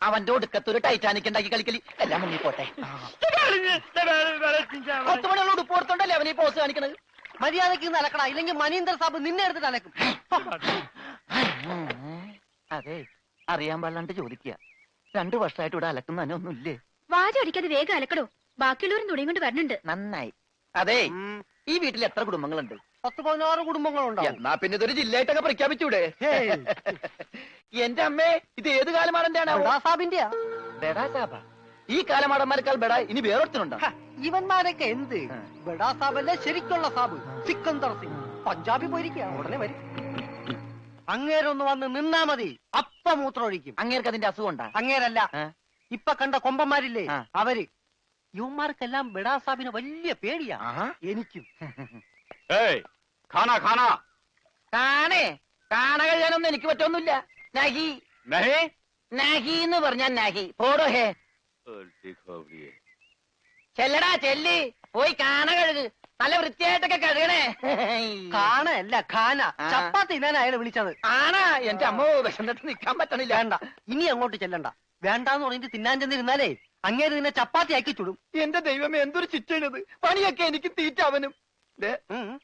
അവന്റെ ഒടുക്കത്തൊരു ടൈറ്റാനിക് ഉണ്ടാക്കി കളിക്കലി എല്ലാം മുങ്ങി പോട്ടെ. 10 മണിയുള്ള ഉടുപ്പ് കൊടുത്തോണ്ടല്ലേ അവനീ പോസ് കാണിക്കണത്. മര്യാദക്ക് അലക്കടാ, ഇല്ലെങ്കിൽ മനീന്ദർ സാബ് നിന്നെ എടുത്തിട്ട് അലക്കും. അതെ, അറിയാൻ പാടില്ലാണ്ട് ചോദിക്കുക. 2 വർഷമായിട്ട് ഇവിടെ അലക്കുന്ന ഒന്നുമില്ലേ? വാചടിക്കാതെ വേഗം അലക്കടോ, ബാക്കിയുള്ളവരും തുണിയും കൊണ്ട് വരണുണ്ട്. നന്നായി. അതെ, ഈ വീട്ടിൽ എത്ര കുടുംബങ്ങളുണ്ട്? 10-16 കുടുംബങ്ങളുണ്ടാവും. എന്നാ പിന്നെ ഇതൊരു ജില്ലയായിട്ടൊക്കെ പ്രഖ്യാപിച്ചൂടെ? എന്റെ അമ്മേ, ഇത് ഏത് കാലമാടന്റെയാണ്? സാബിന്റെയാ. ബെഡാ സാബ. ഈ കാലമാടന്മാരെക്കാൾ ബെഡ ഇനി വേറൊരുത്തനുണ്ടോ? ഇവന്മാരൊക്കെ എന്ത്? ബെഡാ സാബല്ലേ ശരിക്കുള്ള സാബ്, സിക്കന്ദർ സിംഗ്. പഞ്ചാബി പോയിരിക്കുക, ഉടനെ വരും. അങ്ങേരൊന്ന് വന്ന് നിന്നാ മതി, അപ്പ മൂത്രമൊഴിക്കും. അങ്ങേർക്ക് അതിന്റെ അസുഖം ഉണ്ടാ? അങ്ങേരല്ല, ഇപ്പൊ കണ്ട കൊമ്പന്മാരില്ലേ അവര്. യുവന്മാർക്കെല്ലാം ബെഡാ സാബിന് വലിയ പേടിയാ. എനിക്കും. കാണ കഴിയാനൊന്നും എനിക്ക് പറ്റൊന്നുമില്ല. നഹി നഹി എന്ന് പറഞ്ഞാ നഹി. പോടോ ഹേ. ചെല്ലടാ ചെല്ലി, പോയി കാണ കഴുക്. നല്ല വൃത്തിയായിട്ടൊക്കെ കഴുകണേ. കാണല്ല ഖാന. ചപ്പാത്തി ഞാൻ അയാളെ വിളിച്ചത്. ആണാ? എന്റെ അമ്മ വിശന്നിട്ട് നിക്കാൻ പറ്റണില്ല. വേണ്ട, ഇനി അങ്ങോട്ട് ചെല്ലണ്ട. വേണ്ടാന്ന് പറഞ്ഞിട്ട് തിന്നാൻ ചെന്നിരുന്നാലേ അങ്ങേര് നിന്നെ ചപ്പാത്തി ആക്കി ചുടും. എന്റെ ദൈവമേ, എന്തൊരു ചിറ്റണത്. പണിയൊക്കെ എനിക്ക് തീറ്റ അവനും.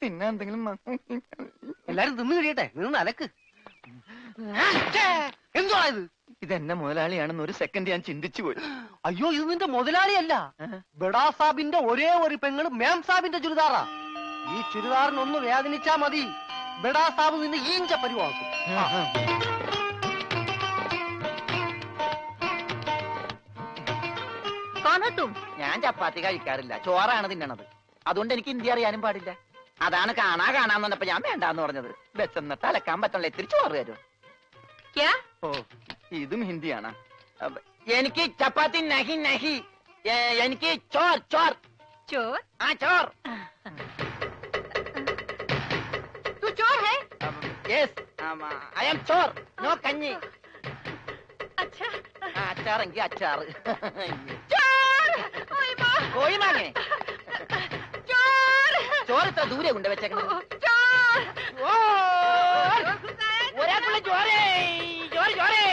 പിന്നെ എന്തെങ്കിലും എല്ലാരും തിന്നു കഴിയട്ടെ, നിന്ന് അലക്ക്. എന്തുവാ ഇത്? ഇതെന്നെ മുതലാളിയാണെന്ന് ഒരു സെക്കൻഡ് ഞാൻ ചിന്തിച്ചു പോയി. അയ്യോ, ഇത് നിന്റെ മുതലാളിയല്ല, ബെഡാ സാബിന്റെ ഒരേ ഒരു പെങ്ങള് മേം സാബിന്റെ ചുരിദാറാ. ഈ ചുരിദാറിനൊന്ന് വേദനിച്ചാ മതി, ബെഡാ സാബ് നിന്നെ ഈഞ്ച പരിവാക്കും. ഞാൻ ചപ്പാത്തി കഴിക്കാറില്ല, ചോറാണ് തിന്നണത്. അതുകൊണ്ട് എനിക്ക് ഹിന്ദി അറിയാനും പാടില്ല. അതാണ് കാണാന്ന് പറഞ്ഞപ്പോ ഞാൻ വേണ്ടാന്ന് പറഞ്ഞത്. ബെച്ചെന്നിട്ട് അലക്കാൻ പറ്റണല്ലോ, ഇത്തിരി ചോറ് തരും. ഓ, ഇതും ഹിന്ദിയാണ്. എനിക്ക് ചപ്പാത്തി നഹി നഹി, എനിക്ക് ചോർ ചോർ ചോർ. ആ ചോർ. Yes, I am Chor, no കഞ്ഞി. അച്ചാറെങ്കിൽ അച്ചാറ്. കോഴിമാങ്ങേ, ചോറ് ഇത്ര ദൂരെ കൊണ്ട് വെച്ചേക്കണത്. ഒരാൾക്കുള്ള ചോറേ ചോറ് ചോറേ.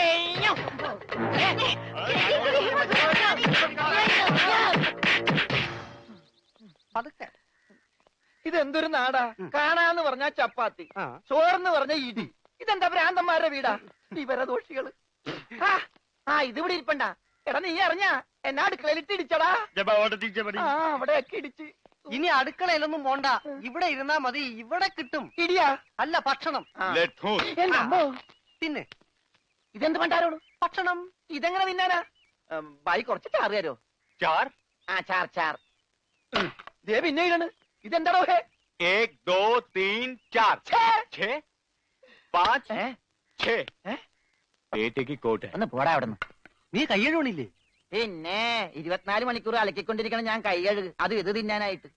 ഇതെന്തൊരു നാടാ? കാണാന്ന് പറഞ്ഞാ ചപ്പാത്തി, ചോറെന്ന് പറഞ്ഞ ഇടി. ഇതെന്താ ഭ്രാന്തന്മാരുടെ വീടാ? വിവരദോഷികള്. ഇതിവിടെ ഇരിപ്പണ്ട. എടാ, നീ അറിഞ്ഞാ എന്നാ അടുക്കളയിലിട്ട് ഇടിച്ചടാ? അവിടെയൊക്കെ ഇടിച്ച്. ഇനി അടുക്കളയിലൊന്നും പോണ്ട, ഇവിടെ ഇരുന്നാ മതി. ഇവിടെ കിട്ടും ഇടിയാ? അല്ല, ഭക്ഷണം. പിന്നെ ഇതെന്ത് പണ്ടാരോളൂ? ഭക്ഷണം. ഇതെങ്ങനെ തിന്നാനാ? ബായി കുറച്ച് ചാറ് തരോ? ചാർ? ചാർ ചാർ. ദേ പിന്നെ ഇടണ്. ഇതെന്താടോ? 1 2 3 4 6 5 6. പേറ്റയ്ക്ക് കോട്ട്. ഒന്ന് പോടാ അവിടെ നിന്ന്. നീ കൈയ്യഴുണില്ലേ? പിന്നെ 24 മണിക്കൂർ അലക്കിക്കൊണ്ടിരിക്കണം ഞാൻ കൈയ്യഴുക. അത് ഇത് തിന്നാനായിട്ട്.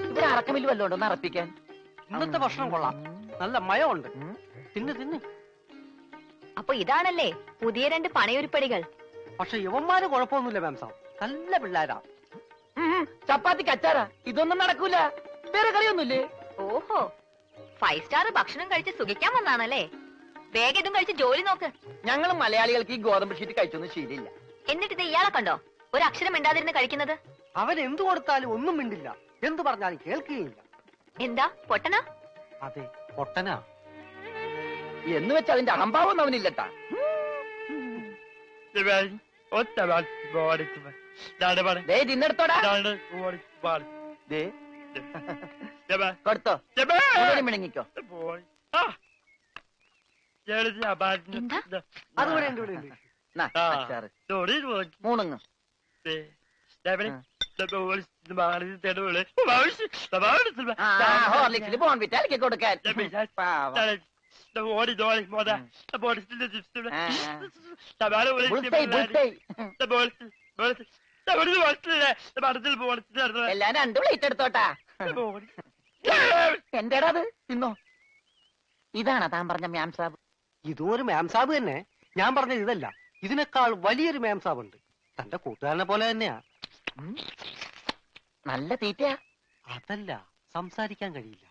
ഇവിടെ അറക്കമില്ല വല്ലോ ഉണ്ടോ ഒന്ന് അറപ്പിക്കാൻ? ഇന്നത്തെ ഭക്ഷണം കൊള്ളാം, നല്ല മയമുണ്ട്. തിന്ന് തിന്ന്. അപ്പൊ ഇതാണല്ലേ പുതിയ 2 പണയൊരുപ്പടികൾ? പക്ഷെ യുവന്മാര് കുഴപ്പമൊന്നുമില്ല മാം സാബ്, നല്ല പിള്ളേരാ. ചപ്പാത്തിക്ക് അച്ചാറാ? ഇതൊന്നും നടക്കൂല. വേറെ കറിയൊന്നുമില്ലേ? ഓഹോ, 5 സ്റ്റാർ ഭക്ഷണം കഴിച്ച് സുഖിക്കാൻ വന്നാണല്ലേ? വേഗം ഇതും കഴിച്ച് ജോലി നോക്ക്. ഞങ്ങൾ മലയാളികൾക്ക് ഈ ഗോതമ്പ് ഷീറ്റ് കഴിച്ചൊന്നും ശീലില്ല. എന്നിട്ട് ഇത് ഇയാളെ കണ്ടോ ഒരു അക്ഷരം മിണ്ടാതിരുന്ന് കഴിക്കുന്നത്? അവൻ എന്തു കൊടുത്താലും ഒന്നും മിണ്ടില്ല, എന്തു പറഞ്ഞാലും കേൾക്കുകയില്ല. എന്താ പൊട്ടനാ? അതെ, പൊട്ടനാ. എന്ന് വെച്ചാൽ അതിന്റെ അഹംഭാവം അവനില്ലട്ടാ. തിന്നെടുത്തോടാ. കൊടുത്തോ, മിണങ്ങിക്കോ. അതുപോലെ മൂണുങ്ങ്. ഹോർലിക്സിൽ ബോൺവിറ്റ അലക്കി കൊടുക്കാൻ. എല്ലാം 2 പ്ലേറ്റ് എടുത്തോട്ടാ. എന്റേടാ അത്? തിന്നോ. ഇതാണോ താൻ പറഞ്ഞ മാം സാബ്? ഇതും ഒരു മാം സാബ് തന്നെ. ഞാൻ പറഞ്ഞത് ഇതല്ല, ഇതിനേക്കാൾ വലിയൊരു മാം സാബ് ഉണ്ട്. തന്റെ കൂട്ടുകാരനെ പോലെ തന്നെയാ. നല്ല തീറ്റയാ? അതല്ല, സംസാരിക്കാൻ കഴിയില്ല,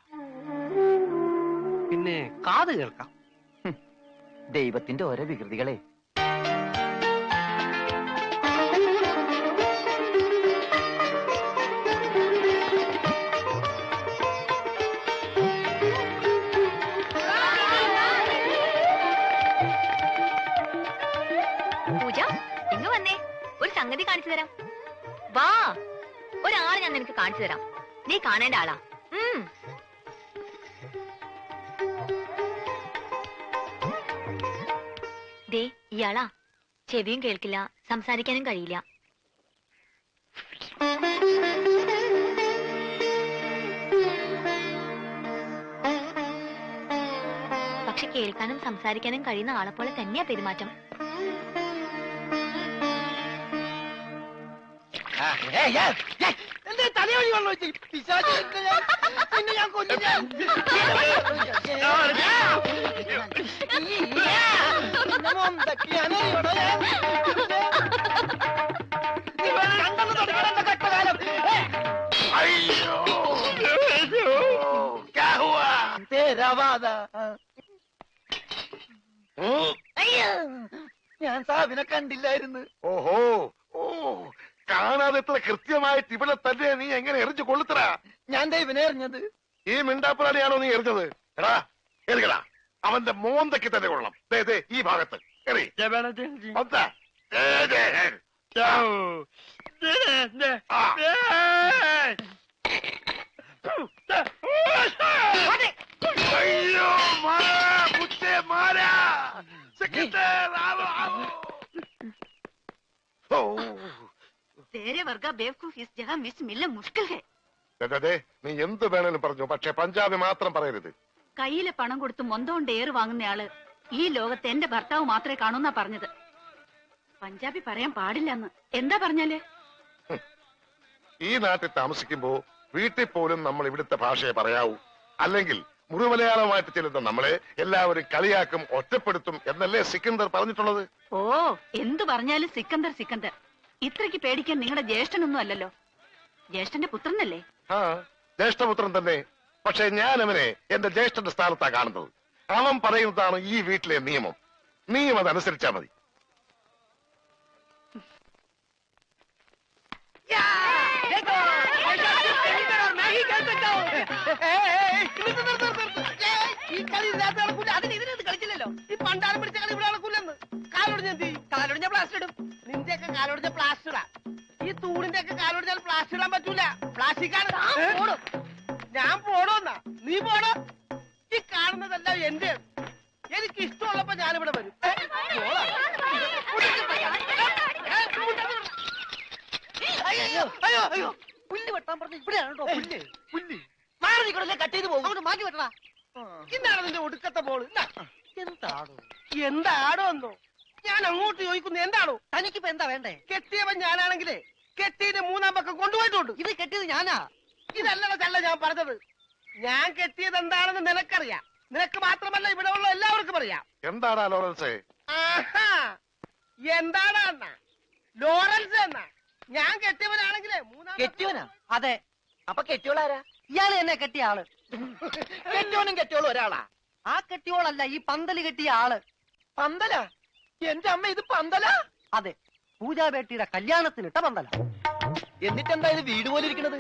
പിന്നെ കാത് കേൾക്കാം. ദൈവത്തിന്റെ ഓരോ വികൃതികളെ. പൂജ, ഇങ്ങ് വന്നേ, ഒരു സംഗതി കാണിച്ചു തരാം. വാ, ഒരാളെ ഞാൻ നിനക്ക് കാണിച്ചു തരാം. നീ കാണേണ്ട ആളാ. ദേ, ഇയാളാ. ചെവിയും കേൾക്കില്ല, സംസാരിക്കാനും കഴിയില്ല. പക്ഷെ കേൾക്കാനും സംസാരിക്കാനും കഴിയുന്ന ആളെ പോലെ തന്നെയാ പെരുമാറ്റം. തലയോടി വെള്ളം വെച്ച് പിന്നെ ഞാൻ കൊല്ലും. ഞാൻ സാബിനെ കണ്ടില്ലായിരുന്നു. ഓഹോ, ഓ, കാണാതെ എത്ര കൃത്യമായിട്ട് ഇവിടെ തന്നെ നീ എങ്ങനെ എറിഞ്ഞു കൊള്ളുത്തറ? ഞാൻ ദൈവനെ എറിഞ്ഞത്. ഈ മിണ്ടാപ്പുറാണിയാണോ നീ എറിഞ്ഞത്? എടാ എറിയടാ, അവന്റെ മോന്തയ്ക്ക് തന്നെ കൊള്ളണം. ദേ ദേ ഈ ഭാഗത്ത് എറി. മൊത്ത. ദേ, ദേ, ആ. അയ്യോ മാരാ, കുത്തേ മാരാ. സെക്രട്ടറി ആവോ, ആവോ. ഓ, तेरे वर्गा बेवकूफ इस जगह मिस मिलना मुश्किल है. ദേ, നീ എന്ത് വേണേലും പറഞ്ഞു, പക്ഷെ പഞ്ചാബി മാത്രം പറയരുത്. കയ്യിലെ പണം കൊടുത്ത് മൊന്തോണ്ട് ഏറ് വാങ്ങുന്നയാള് ഈ ലോകത്ത് എന്റെ ഭർത്താവ് മാത്രമേ കാണൂന്നാ പറഞ്ഞത്. പഞ്ചാബി പറയാൻ പാടില്ലെന്ന്. എന്താ പറഞ്ഞാല്? ഈ നാട്ടിൽ താമസിക്കുമ്പോ വീട്ടിൽ പോലും നമ്മൾ ഇവിടുത്തെ ഭാഷയെ പറയാവൂ. അല്ലെങ്കിൽ മുഴുമലയാളമായിട്ട് ചെല്ലുന്ന നമ്മളെ എല്ലാവരും കളിയാക്കും, ഒറ്റപ്പെടുത്തും എന്നല്ലേ സിക്കന്ദർ പറഞ്ഞിട്ടുള്ളത്? ഓ, എന്തു പറഞ്ഞാലും സിക്കന്ദർ സിക്കന്ദർ. ഇത്രയ്ക്ക് പേടിക്കാൻ നിങ്ങളുടെ ജ്യേഷ്ഠനൊന്നും അല്ലല്ലോ. ജ്യേഷ്ഠന്റെ പുത്രനല്ലേ? ആ, ജ്യേഷ്ഠപുത്രൻ തന്നെ. പക്ഷെ ഞാൻ അവനെ എന്റെ ജ്യേഷ്ഠന്റെ സ്ഥാനത്താ കാണുന്നത്. അവൻ പറയുന്നതാണ് ഈ വീട്ടിലെ നിയമം. നീയും അതനുസരിച്ചാ മതി. ഈ കളി ഇതിനകത്ത് നടക്കൂല. അതിന് ഇതിനകത്ത് കളിച്ചില്ലല്ലോ. ഈ പണ്ടാരം പിടിച്ച കളി ഇവിടെ നടക്കൂലെന്ന്. കാലൊടിഞ്ഞ എന്ത് ചെയ്യും? കാലൊടിഞ്ഞ പ്ലാസ്റ്റർ ഇടും. നിന്റെയൊക്കെ കാലൊടിഞ്ഞ പ്ലാസ്റ്ററാ. ഈ തൂണിന്റെ ഒക്കെ കാലൊടിഞ്ഞാൽ പ്ലാസ്റ്റർ ഇടാൻ പറ്റൂല. പ്ലാസ്റ്റിക്കാണ്. ഞാൻ പോണോന്നാ? നീ പോണോ? ഈ കാണുന്നതെല്ലാം എന്റെ. എനിക്ക് ഇഷ്ടമുള്ളപ്പോ ഞാനിവിടെ വരും. അയ്യോ അയ്യോ അയ്യോ, പുല്ല് വെട്ടാൻ പറഞ്ഞ ഇവിടെയാണോ? പുല്ല് പുല്ല് മാറി നിൽക്കണല്ലേ, കട്ട് ചെയ്ത് പോകും. അവിടെ മാറ്റി വെട്ടണ. ഇന്നാണ് നിന്റെ ഒടുക്കത്തെ ബോള്. എന്താടോ? എന്താടോ എന്നോ? ഞാൻ അങ്ങോട്ട് ചോദിക്കുന്നു, എന്താണോ? തനിക്കിപ്പോ എന്താ വേണ്ടേ? കെട്ടിയവൻ ഞാനാണെങ്കിലേ കെട്ടിയുടെ മൂന്നാം പക്കം കൊണ്ടുപോയിട്ടുണ്ട്. ഇത് കെട്ടിയത് ഞാനാ. ഇതല്ലട ചല്ല ഞാൻ പറഞ്ഞത്. ഞാൻ കെട്ടിയത് എന്താണെന്ന് നിനക്കറിയാം. നിനക്ക് മാത്രമല്ല ഇവിടെ ഉള്ള എല്ലാവർക്കും അറിയാം. എന്താടാ ലോറൻസേ? ആഹാ, എന്താടാ എന്നാ? ലോറൻസ് എന്നാ? ഞാൻ കെട്ടിയവനാണെങ്കിലേ മൂന്നാം. കെട്ടിയോനാ? അതെ. അപ്പൊ കെട്ടിയോളാരാ? ഇയാള് എന്നെ കെട്ടിയ ആള്. കെട്ടിയോനും കെട്ടിയോളും ഒരാളാ. ആ കെട്ടിയോളല്ല, ഈ പന്തല് കെട്ടിയ ആള്. പന്തല? എന്റെ അമ്മ, ഇത് പന്തല? അതെ, പൂജാബേട്ടിയുടെ കല്യാണത്തിനിട്ട പന്തല. എന്നിട്ടെന്താ ഇത് വീട് പോലെ ഇരിക്കണത്?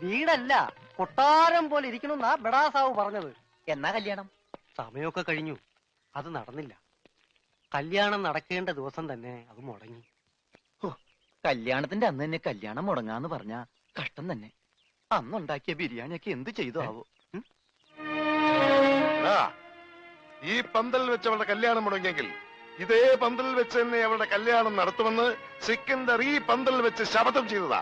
വീടല്ല, കൊട്ടാരം പോലെ ഇരിക്കണമെന്നാ ബഡാസാവ് പറഞ്ഞത്. എന്നാ കല്യാണം? സമയമൊക്കെ കഴിഞ്ഞു, അത് നടന്നില്ല. കല്യാണം നടക്കേണ്ട ദിവസം തന്നെ അത് മുടങ്ങി. കല്യാണത്തിന്റെ അന്ന് തന്നെ കല്യാണം മുടങ്ങാന്ന് പറഞ്ഞ കഷ്ടം തന്നെ. അന്നുണ്ടാക്കിയ ബിരിയാണിയൊക്കെ എന്ത് ചെയ്തു ആവോ? ഈ പന്തലിൽ വെച്ച് അവരുടെ കല്യാണം മുടങ്ങിയെങ്കിൽ ഇതേ പന്തലിൽ വെച്ച് തന്നെ അവരുടെ കല്യാണം നടത്തുമെന്ന് സിക്കന്ദർ ഈ പന്തലിൽ വെച്ച് ശപഥം ചെയ്തതാ.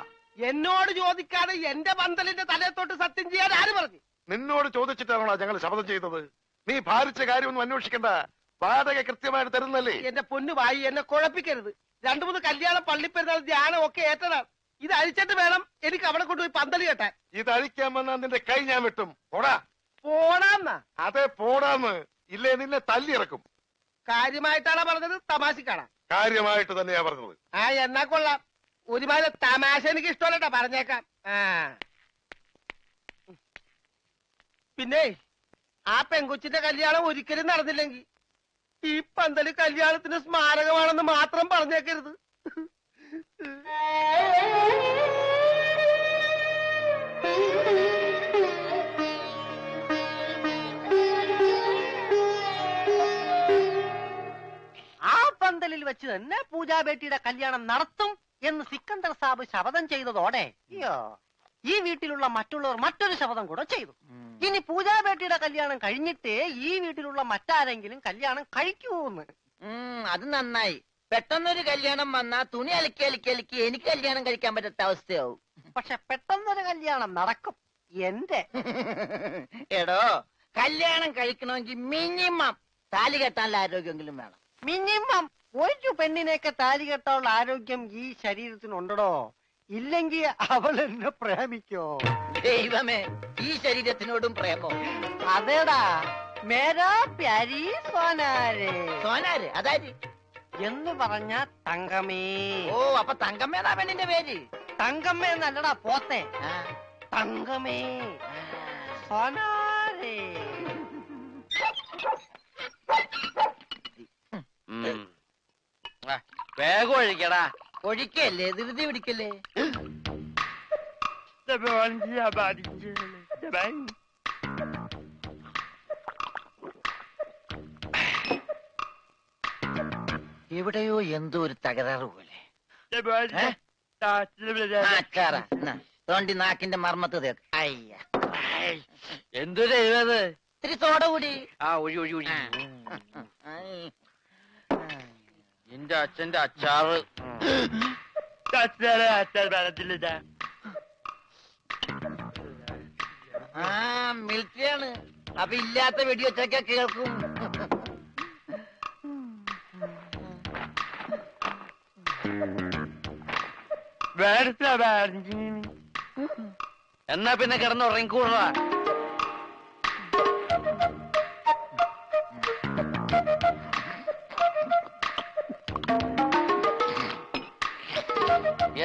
എന്നോട് ചോദിക്കാതെ എന്റെ പന്തലിന്റെ തലയത്തോട്ട് സത്യം ചെയ്യാൻ ആര് പറഞ്ഞു? നിന്നോട് ചോദിച്ചിട്ടാണോ ഞങ്ങൾ ശപഥം ചെയ്തത്? നീ ഭാരിച്ച കാര്യമൊന്നും അന്വേഷിക്കണ്ട. വാടക കൃത്യമായിട്ട് തരുന്നല്ലേ? എന്റെ പൊന്നു വായി, എന്നെ കുഴപ്പിക്കരുത്. 2-3 കല്യാണം, പള്ളിപ്പെരുന്നാൾ, ധ്യാനം ഒക്കെ ഏറ്റതാണ്. ഇത് അഴിച്ചിട്ട് വേണം എനിക്ക് അവിടെ കൊണ്ടുപോയി പന്തല് കെട്ടാൻ. ഇത് അഴിക്കാൻ വന്നാൽ നിന്റെ കൈ ഞാൻ വെട്ടും. പോടാ. പോടാന്നാ? അതെ, പോടാന്ന്. ഇല്ലേ നിന്നെ തല്ലിയിറക്കും. കാര്യമായിട്ടാണോ പറഞ്ഞത്, തമാശക്കാണോ? കാര്യമായിട്ട് തന്നെയാ പറഞ്ഞത്. ആ, എന്നാ കൊള്ളാം. ഒരുമാതിരി തമാശ എനിക്ക് ഇഷ്ടമല്ലട്ടാ, പറഞ്ഞേക്കാം. ആ, പിന്നെ ആ പെങ്കൊച്ചിന്റെ കല്യാണം ഒരിക്കലും നടന്നില്ലെങ്കിൽ ഈ പന്തല് കല്യാണത്തിന് സ്മാരകമാണെന്ന് മാത്രം പറഞ്ഞേക്കരുത്. ആ പന്തലിൽ വെച്ച് തന്നെ പൂജാബേട്ടിയുടെ കല്യാണം നടത്തും എന്ന് സിക്കന്ദർ സാബ് ശപഥം ചെയ്തതോടെ അയ്യോ ഈ വീട്ടിലുള്ള മറ്റുള്ളവർ മറ്റൊരു ശപഥം കൂടെ ചെയ്തു. ഇനി പൂജാബേട്ടിയുടെ കല്യാണം കഴിഞ്ഞിട്ടേ ഈ വീട്ടിലുള്ള മറ്റാരെങ്കിലും കല്യാണം കഴിക്കൂന്ന്. അത് നന്നായി. പെട്ടെന്നൊരു കല്യാണം വന്നാ തുണി അലക്കി അലക്കി അലക്കി എനിക്ക് കല്യാണം കഴിക്കാൻ പറ്റാത്ത അവസ്ഥയാവും. പക്ഷെ പെട്ടെന്നൊരു കല്യാണം നടക്കും എന്റെ. എടോ, കല്യാണം കഴിക്കണമെങ്കിൽ മിനിമം താലി കെട്ടാനുള്ള ആരോഗ്യമെങ്കിലും വേണം. മിനിമം ഒരു പെണ്ണിനെയൊക്കെ താലി കെട്ടാനുള്ള ആരോഗ്യം ഈ ശരീരത്തിനുണ്ടോ? ഇല്ലെങ്കിൽ അവൾ എന്നെ പ്രേമിക്കോ? ദൈവമേ, ഈ ശരീരത്തിനോടും പ്രേമോ? അതേടാ, മേരാ പ്യാരി സോനാരെ. സോനാര് അതായത് എന്ന് പറഞ്ഞ തങ്കമേ. ഓ, അപ്പൊ തങ്കമ്മേതാ പെണ്ണിന്റെ പേര്? തങ്കമ്മ എന്നല്ലടാ പോത്തെ, ആ, തങ്കമേ സോനാരെ. വേഗം ഒഴിക്കടാ. ഒഴിക്കല്ലേ, ധൃതി പിടിക്കല്ലേ. എവിടെയോ എന്തോ ഒരു തകരാറ് പോലെ. തോണ്ടി നാക്കിന്റെ മർമ്മത്ത് തേക്ക്. അയ്യ, എന്തൊരു എഴുപത്. ഇത്തിരി സോഡ കൂടി. ആ ഒഴി ഒഴി ഒഴി. എന്റെ അച്ഛന്റെ അച്ചാറ്. ആ, മിലിറ്ററിയാണ്. അപ്പൊ ഇല്ലാത്ത വെടിവെച്ചൊക്കെ കേൾക്കും. എന്നാ പിന്നെ കിടന്നുറങ്ങിക്കൂടാ.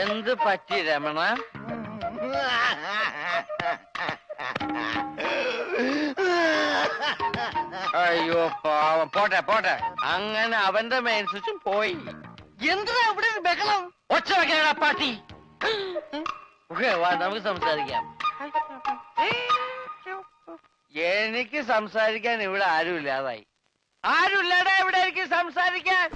എന്ത് പറ്റി രമണ? അയ്യോ പാവം. പോട്ടെ പോട്ടെ. അങ്ങനെ അവന്റെ മെയിൻ സ്വിച്ചും പോയി. എന്തിനാ ഇവിടെ ഒരു ബഹളം? ഒച്ച വെക്കാനാ പാട്ടി. വാ, നമുക്ക് സംസാരിക്കാം. എനിക്ക് സംസാരിക്കാൻ ഇവിടെ ആരുമില്ലാതായി. ആരുമില്ലാടാ ഇവിടെ എനിക്ക് സംസാരിക്കാൻ.